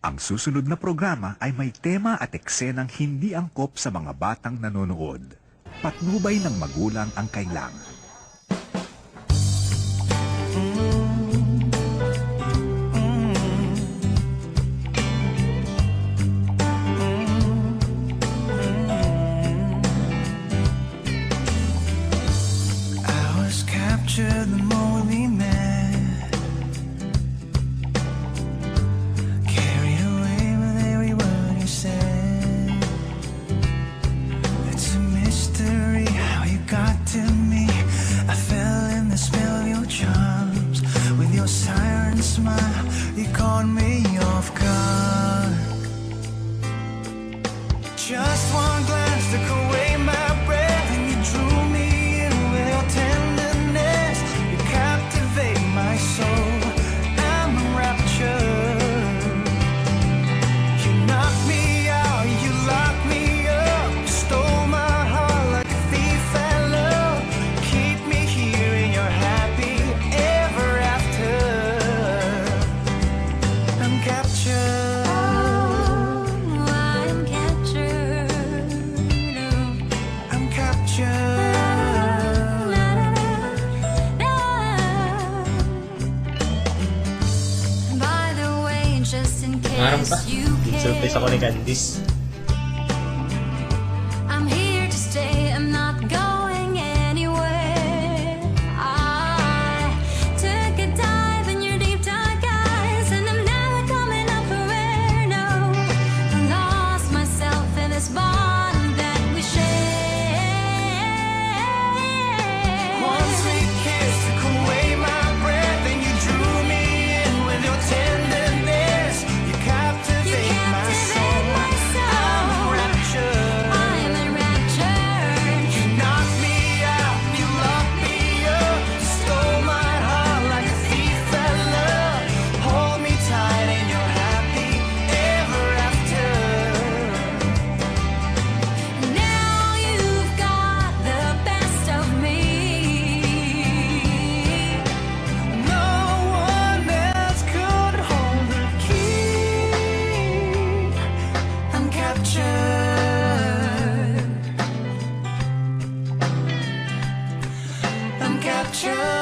Ang susunod na programa ay may tema at eksenang hindi angkop sa mga batang nanonood. Patnubay ng magulang ang kailangan. I was captured the moment we met, carried away with every word you said. It's a mystery how you got to me. I fell in the spell of your charms. With your siren smile, you caught me off guard. Just one glance took away my breath, and you drew me in with your tenderness. You captivate my soul. I'm enraptured. You knocked me out, you locked me up, stole my heart like a thief at love. Keep me here in your happy ever after. I'm captured. I'm captured. I'm captured. By the way, just in Ngarang pa. case you Surprise ako ni care, Candice. I'm here to stay. I'm not going anywhere. I took a dive in your deep dark eyes, and I'm never coming up for air. No, I lost myself in this bond that we share. One sweet kiss took away my breath, and you drew me in with your tenderness. You captivate my soul. I'm enraptured. I'm enraptured. You knocked me out, you locked me up, stole my heart like a thief at love. Hold me tight and you're happy ever after. Now you've got the best of me. No one else could hold the key. I'm captured. I'm captured.